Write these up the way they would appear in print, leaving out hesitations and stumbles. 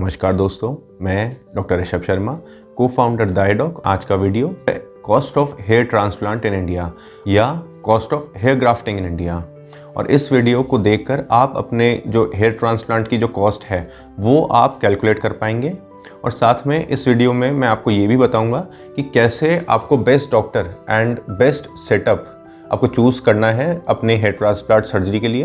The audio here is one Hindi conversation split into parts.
नमस्कार दोस्तों, मैं डॉक्टर ऋषभ शर्मा, को फाउंडर दाईडॉक। आज का वीडियो है cost of hair transplant in India या cost of hair grafting in India. और इस वीडियो को देखकर आप अपने जो हेयर ट्रांसप्लांट की जो कॉस्ट है वो आप कैलकुलेट कर पाएंगे। और साथ में इस वीडियो में मैं आपको ये भी बताऊंगा कि कैसे आपको best doctor and best setup आपको चूज़ करना है अपने हेयर ट्रांसप्लांट सर्जरी के लिए,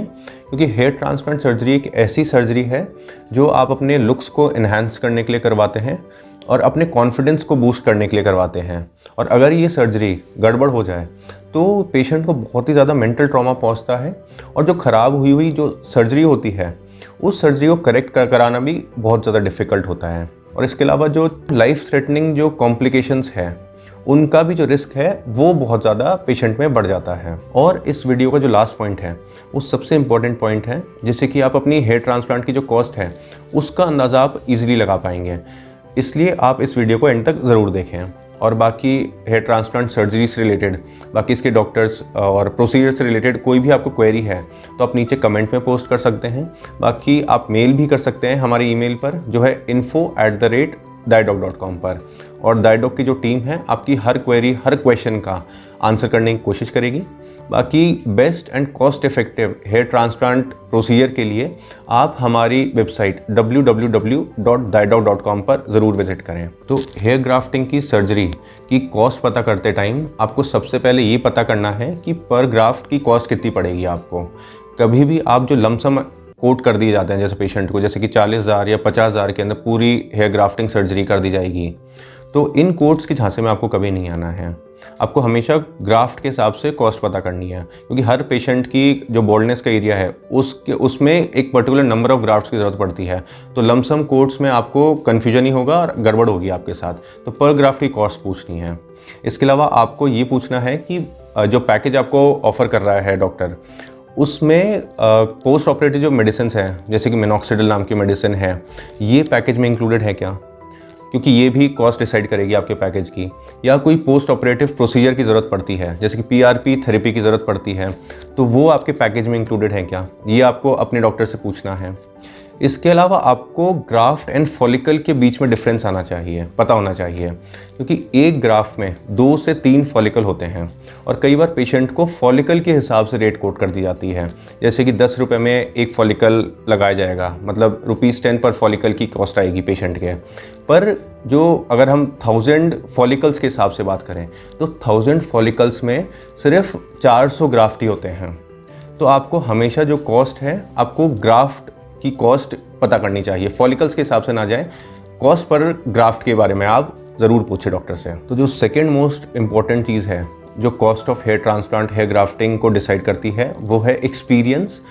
क्योंकि हेयर ट्रांसप्लांट सर्जरी एक ऐसी सर्जरी है जो आप अपने लुक्स को इन्हांस करने के लिए करवाते हैं और अपने कॉन्फिडेंस को बूस्ट करने के लिए करवाते हैं। और अगर ये सर्जरी गड़बड़ हो जाए तो पेशेंट को बहुत ही ज़्यादा मेंटल ट्रॉमा पहुंचता है और जो ख़राब हुई जो सर्जरी होती है उस सर्जरी को करेक्ट कराना भी बहुत ज़्यादा डिफ़िकल्ट होता है। और इसके अलावा जो लाइफ थ्रेटनिंग जो कॉम्प्लिकेशंस है उनका भी जो रिस्क है वो बहुत ज़्यादा पेशेंट में बढ़ जाता है। और इस वीडियो का जो लास्ट पॉइंट है वो सबसे इम्पॉर्टेंट पॉइंट है, जिससे कि आप अपनी हेयर ट्रांसप्लांट की जो कॉस्ट है उसका अंदाज़ा आप इजीली लगा पाएंगे। इसलिए आप इस वीडियो को एंड तक ज़रूर देखें। और बाकी हेयर ट्रांसप्लांट सर्जरी से रिलेटेड, बाकी इसके डॉक्टर्स और प्रोसीजर से रिलेटेड कोई भी आपको क्वेरी है तो आप नीचे कमेंट में पोस्ट कर सकते हैं। बाकी आप मेल भी कर सकते हैं हमारी ईमेल पर, जो है info@daidok.com पर। और दाईडॉक की जो टीम है आपकी हर क्वेरी, हर क्वेश्चन का आंसर करने की कोशिश करेगी। बाकी best and cost effective hair transplant procedure के लिए आप हमारी वेबसाइट www.daidok.com पर ज़रूर विजिट करें। तो हेयर ग्राफ्टिंग की सर्जरी की कॉस्ट पता करते टाइम आपको सबसे पहले ये पता करना है कि पर ग्राफ्ट की कॉस्ट कितनी पड़ेगी आपको। कभी भी आप जो लमसम कोट कर दिए जाते हैं जैसे पेशेंट को, जैसे कि 40,000 या 50,000 के अंदर पूरी हेयर ग्राफ्टिंग सर्जरी कर दी जाएगी, तो इन कोट्स के झांसे में आपको कभी नहीं आना है। आपको हमेशा ग्राफ्ट के हिसाब से कॉस्ट पता करनी है, क्योंकि हर पेशेंट की जो बोल्डनेस का एरिया है उसमें एक पर्टिकुलर नंबर ऑफ ग्राफ्ट्स की ज़रूरत पड़ती है। तो लमसम कोट्स में आपको कन्फ्यूजन ही होगा और गड़बड़ होगी आपके साथ। तो पर ग्राफ्ट की कॉस्ट पूछनी है। इसके अलावा आपको ये पूछना है कि जो पैकेज आपको ऑफ़र कर रहा है डॉक्टर, उसमें पोस्ट ऑपरेटिव जो मेडिसिन हैं जैसे कि मिनॉक्सिडिल नाम की मेडिसिन है, ये पैकेज में इंक्लूडेड है क्या, क्योंकि ये भी कॉस्ट डिसाइड करेगी आपके पैकेज की। या कोई पोस्ट ऑपरेटिव प्रोसीजर की ज़रूरत पड़ती है जैसे कि PRP थेरेपी की ज़रूरत पड़ती है, तो वो आपके पैकेज में इंक्लूडेड है क्या, ये आपको अपने डॉक्टर से पूछना है। इसके अलावा आपको ग्राफ्ट एंड फॉलिकल के बीच में डिफरेंस आना चाहिए, पता होना चाहिए, क्योंकि एक ग्राफ्ट में 2 से 3 फॉलिकल होते हैं और कई बार पेशेंट को फॉलिकल के हिसाब से रेट कोट कर दी जाती है। जैसे कि 10 रुपये में एक फॉलिकल लगाया जाएगा, मतलब ₹10 पर फॉलिकल की कॉस्ट आएगी पेशेंट के। पर जो अगर हम 1000 फॉलिकल्स के हिसाब से बात करें तो 1000 फॉलिकल्स में सिर्फ 400 ग्राफ्ट ही होते हैं। तो आपको हमेशा जो कॉस्ट है आपको ग्राफ्ट की कॉस्ट पता करनी चाहिए, फॉलिकल्स के हिसाब से ना जाए। कॉस्ट पर ग्राफ्ट के बारे में आप ज़रूर पूछें डॉक्टर से। तो जो सेकेंड मोस्ट इम्पॉर्टेंट चीज़ है जो cost of hair transplant hair grafting को डिसाइड करती है वो है experience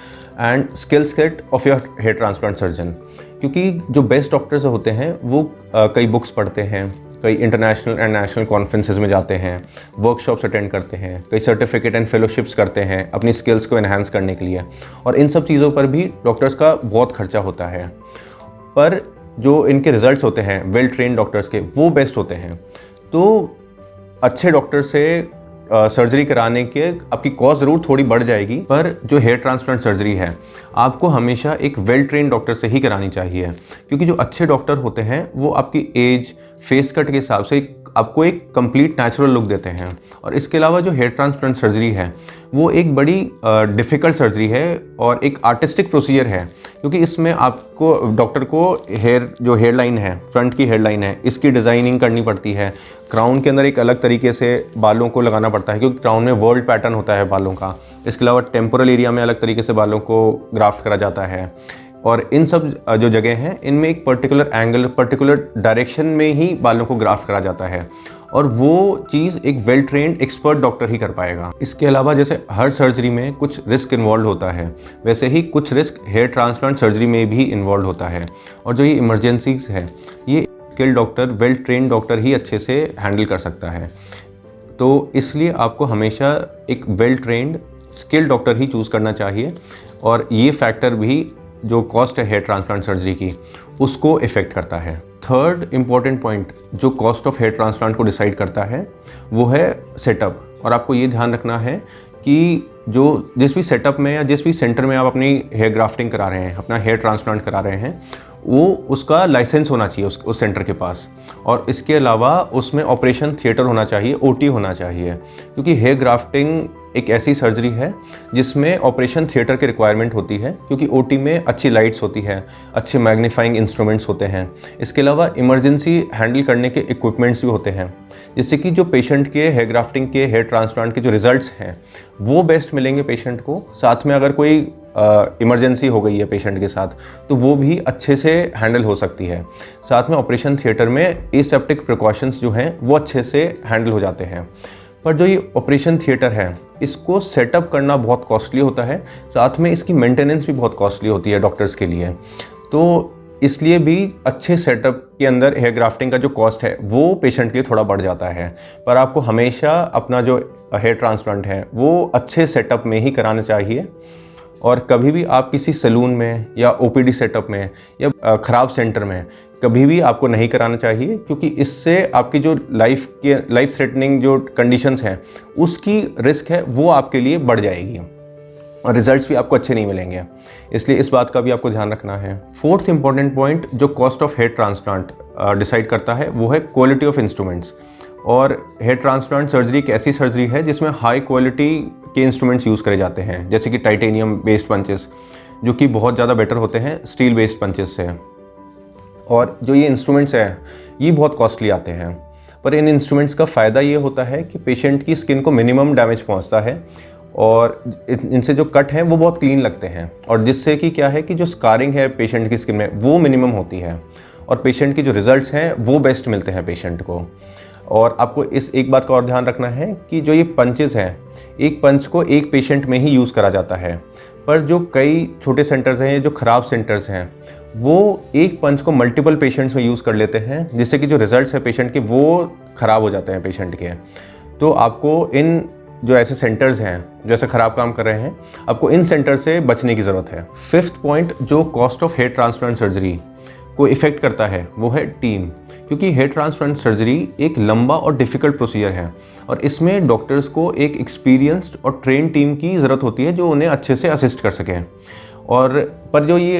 and skill set of your hair transplant surgeon. क्योंकि जो बेस्ट डॉक्टर्स होते हैं वो कई बुक्स पढ़ते हैं, कई इंटरनेशनल एंड नेशनल कॉन्फ्रेंसेस में जाते हैं, वर्कशॉप्स अटेंड करते हैं, कई सर्टिफिकेट एंड फेलोशिप्स करते हैं अपनी स्किल्स को एनहांस करने के लिए। और इन सब चीज़ों पर भी डॉक्टर्स का बहुत खर्चा होता है, पर जो इनके रिजल्ट्स होते हैं वेल ट्रेन डॉक्टर्स के वो बेस्ट होते हैं। तो अच्छे डॉक्टर से सर्जरी कराने के आपकी कॉस्ट ज़रूर थोड़ी बढ़ जाएगी, पर जो हेयर ट्रांसप्लांट सर्जरी है आपको हमेशा एक वेल ट्रेन डॉक्टर से ही करानी चाहिए, क्योंकि जो अच्छे डॉक्टर होते हैं वो आपकी एज, फेस कट के हिसाब से आपको एक कंप्लीट नेचुरल लुक देते हैं। और इसके अलावा जो हेयर ट्रांसप्लांट सर्जरी है वो एक बड़ी डिफ़िकल्ट सर्जरी है और एक आर्टिस्टिक प्रोसीजर है, क्योंकि इसमें आपको डॉक्टर को जो हेयर लाइन है, फ्रंट की हेयर लाइन है, इसकी डिज़ाइनिंग करनी पड़ती है। क्राउन के अंदर एक अलग तरीके से बालों को लगाना पड़ता है, क्योंकि क्राउन में वर्ल्ड पैटर्न होता है बालों का। इसके अलावा टेम्पोरल एरिया में अलग तरीके से बालों को ग्राफ्ट करा जाता है। और इन सब जो जगह हैं इनमें एक पर्टिकुलर एंगल, पर्टिकुलर डायरेक्शन में ही बालों को ग्राफ्ट करा जाता है, और वो चीज़ एक वेल ट्रेन्ड एक्सपर्ट डॉक्टर ही कर पाएगा। इसके अलावा जैसे हर सर्जरी में कुछ रिस्क इन्वॉल्व होता है, वैसे ही कुछ रिस्क हेयर ट्रांसप्लांट सर्जरी में भी इन्वॉल्व होता है। और जो ये इमरजेंसीज है ये skilled doctor, well trained doctor ही अच्छे से हैंडल कर सकता है। तो इसलिए आपको हमेशा एक वेल ट्रेन्ड स्किल्ड डॉक्टर ही चूज़ करना चाहिए। और ये फैक्टर भी जो कॉस्ट है हेयर ट्रांसप्लांट सर्जरी की उसको इफ़ेक्ट करता है। थर्ड इम्पॉर्टेंट पॉइंट जो कॉस्ट ऑफ हेयर ट्रांसप्लांट को डिसाइड करता है वो है सेटअप। और आपको ये ध्यान रखना है कि जो जिस भी सेटअप में या जिस भी सेंटर में आप अपनी हेयर ग्राफ्टिंग करा रहे हैं, अपना हेयर ट्रांसप्लांट करा रहे हैं, वो उसका लाइसेंस होना चाहिए उस सेंटर के पास। और इसके अलावा उसमें ऑपरेशन थिएटर होना चाहिए, ओटी होना चाहिए, क्योंकि हेयर ग्राफ्टिंग एक ऐसी सर्जरी है जिसमें ऑपरेशन थिएटर की रिक्वायरमेंट होती है, क्योंकि ओटी में अच्छी लाइट्स होती है, अच्छे मैग्नीफाइंग इंस्ट्रूमेंट्स होते हैं। इसके अलावा इमरजेंसी हैंडल करने के इक्विपमेंट्स भी होते हैं, जिससे कि जो पेशेंट के हेयर ग्राफ्टिंग के, हेयर ट्रांसप्लांट के जो रिजल्ट्स हैं वो बेस्ट मिलेंगे पेशेंट को। साथ में अगर कोई इमरजेंसी हो गई है पेशेंट के साथ तो वो भी अच्छे से हैंडल हो सकती है। साथ में ऑपरेशन थिएटर में एसेप्टिक प्रिकॉशंस जो हैं वो अच्छे से हैंडल हो जाते हैं। पर जो ये ऑपरेशन थिएटर है इसको सेटअप करना बहुत कॉस्टली होता है, साथ में इसकी मेंटेनेंस भी बहुत कॉस्टली होती है डॉक्टर्स के लिए। तो इसलिए भी अच्छे सेटअप के अंदर हेयर ग्राफ्टिंग का जो कॉस्ट है वो पेशेंट के लिए थोड़ा बढ़ जाता है। पर आपको हमेशा अपना जो हेयर ट्रांसप्लांट है वो अच्छे सेटअप में ही कराना चाहिए, और कभी भी आप किसी सैलून में या ओपीडी सेटअप में या ख़राब सेंटर में कभी भी आपको नहीं कराना चाहिए, क्योंकि इससे आपकी जो लाइफ थ्रेटनिंग जो कंडीशंस हैं उसकी रिस्क है वो आपके लिए बढ़ जाएगी और रिजल्ट्स भी आपको अच्छे नहीं मिलेंगे। इसलिए इस बात का भी आपको ध्यान रखना है। फोर्थ इंपॉर्टेंट पॉइंट जो cost of hair transplant decide करता है वो है क्वालिटी ऑफ इंस्ट्रूमेंट्स। और हेयर ट्रांसप्लांट सर्जरी एक ऐसी सर्जरी है जिसमें हाई क्वालिटी के इंस्ट्रूमेंट्स यूज़ करे जाते हैं, जैसे कि टाइटेनियम बेस्ड पंचेस, जो कि बहुत ज़्यादा बेटर होते हैं स्टील बेस्ड पंचेस से। और जो ये इंस्ट्रूमेंट्स हैं ये बहुत कॉस्टली आते हैं, पर इन इंस्ट्रूमेंट्स का फ़ायदा ये होता है कि पेशेंट की स्किन को मिनिमम डैमेज पहुंचता है और इनसे जो कट हैं वो बहुत क्लीन लगते हैं, और जिससे कि क्या है कि जो स्कारिंग है पेशेंट की स्किन में वो मिनिमम होती है और पेशेंट की जो रिज़ल्ट्स हैं वो बेस्ट मिलते हैं पेशेंट को। और आपको इस एक बात का और ध्यान रखना है कि जो ये पंचेस हैं, एक पंच को एक पेशेंट में ही यूज़ करा जाता है, पर जो कई छोटे सेंटर्स हैं या जो ख़राब सेंटर्स हैं वो एक पंच को मल्टीपल पेशेंट्स में यूज़ कर लेते हैं, जिससे कि जो रिजल्ट्स हैं पेशेंट के वो ख़राब हो जाते हैं पेशेंट के। तो आपको इन जो ऐसे सेंटर्स हैं जो ऐसे ख़राब काम कर रहे हैं, आपको इन सेंटर से बचने की ज़रूरत है। फिफ्थ पॉइंट जो cost of hair transplant surgery को इफ़ेक्ट करता है वो है टीम, क्योंकि हेयर ट्रांसप्लांट सर्जरी एक लंबा और डिफ़िकल्ट प्रोसीजर है और इसमें डॉक्टर्स को एक एक्सपीरियंस्ड और ट्रेन टीम की ज़रूरत होती है जो उन्हें अच्छे से असिस्ट कर सकें। और पर जो ये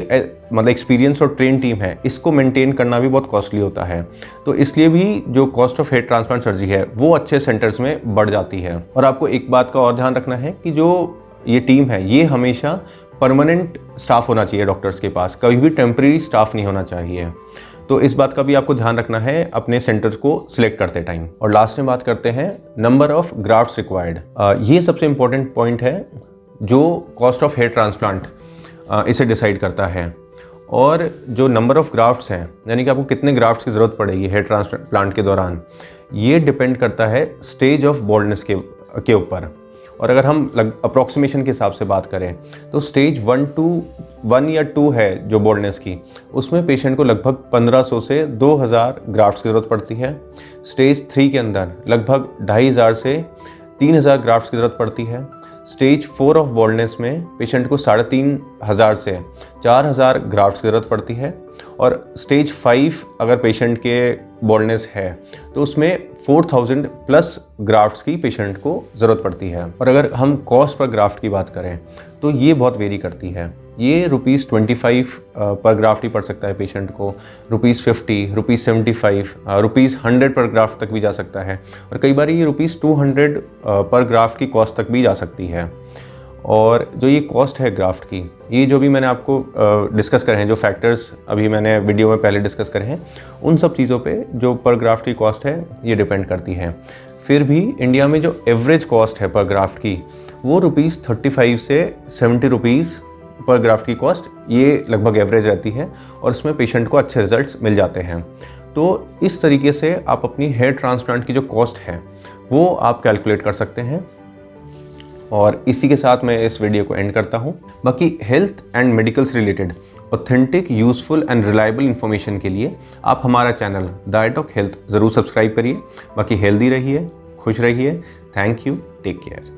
मतलब एक्सपीरियंस और ट्रेन टीम है इसको मेंटेन करना भी बहुत कॉस्टली होता है, तो इसलिए भी जो cost of hair transplant surgery है वो अच्छे सेंटर्स में बढ़ जाती है। और आपको एक बात का और ध्यान रखना है कि जो ये टीम है ये हमेशा परमानेंट स्टाफ होना चाहिए डॉक्टर्स के पास, कभी भी टेम्प्रेरी स्टाफ नहीं होना चाहिए। तो इस बात का भी आपको ध्यान रखना है अपने सेंटर्स को सिलेक्ट करते टाइम। और लास्ट में बात करते हैं नंबर ऑफ ग्राफ्ट्स रिक्वायर्ड। ये सबसे इम्पोर्टेंट पॉइंट है जो कॉस्ट ऑफ हेयर ट्रांसप्लांट इसे डिसाइड करता है। और जो नंबर ऑफ ग्राफ्ट्स हैं, यानी कि आपको कितने ग्राफ्ट्स की ज़रूरत पड़ेगी हेयर ट्रांसप्लांट के दौरान, ये डिपेंड करता है स्टेज ऑफ बॉल्डनेस के ऊपर। और अगर हम अप्रॉक्सीमेशन के हिसाब से बात करें तो स्टेज 1 या 2 है जो बॉल्डनेस की, उसमें पेशेंट को लगभग 1500 से 2000 ग्राफ्ट्स की ज़रूरत पड़ती है। स्टेज 3 के अंदर लगभग 2500 से 3000 ग्राफ्ट्स की ज़रूरत पड़ती है। स्टेज 4 ऑफ बॉल्डनेस में पेशेंट को 3500 से 4000 ग्राफ्ट्स की ज़रूरत पड़ती है। और स्टेज 5 अगर पेशेंट के बॉल्डनेस है तो उसमें 4000 प्लस ग्राफ्ट्स की पेशेंट को ज़रूरत पड़ती है। और अगर हम कॉस्ट पर ग्राफ्ट की बात करें तो ये बहुत वेरी करती है। ये ₹25 पर ग्राफ्ट ही पड़ सकता है पेशेंट को, ₹50, ₹75, ₹100 पर ग्राफ्ट तक भी जा सकता है, और कई बार ये ₹200 पर ग्राफ्ट की कॉस्ट तक भी जा सकती है। और जो ये कॉस्ट है ग्राफ्ट की, ये जो भी मैंने आपको डिस्कस करे हैं, जो फैक्टर्स अभी मैंने वीडियो में पहले डिस्कस करे हैं, उन सब चीज़ों पे जो पर ग्राफ्ट की कॉस्ट है ये डिपेंड करती है। फिर भी इंडिया में जो एवरेज कॉस्ट है पर ग्राफ्ट की वो ₹35 से ₹70 पर ग्राफ्ट की कॉस्ट, ये लगभग एवरेज रहती है और इसमें पेशेंट को अच्छे रिजल्ट्स मिल जाते हैं। तो इस तरीके से आप अपनी हेयर ट्रांसप्लांट की जो कॉस्ट है वो आप कैलकुलेट कर सकते हैं। और इसी के साथ मैं इस वीडियो को एंड करता हूँ। बाकी हेल्थ एंड मेडिकल से related authentic, useful and reliable information के लिए आप हमारा channel the art of health ज़रूर सब्सक्राइब करिए। बाकी हेल्दी रहिए, खुश रहिए। Thank you, take care.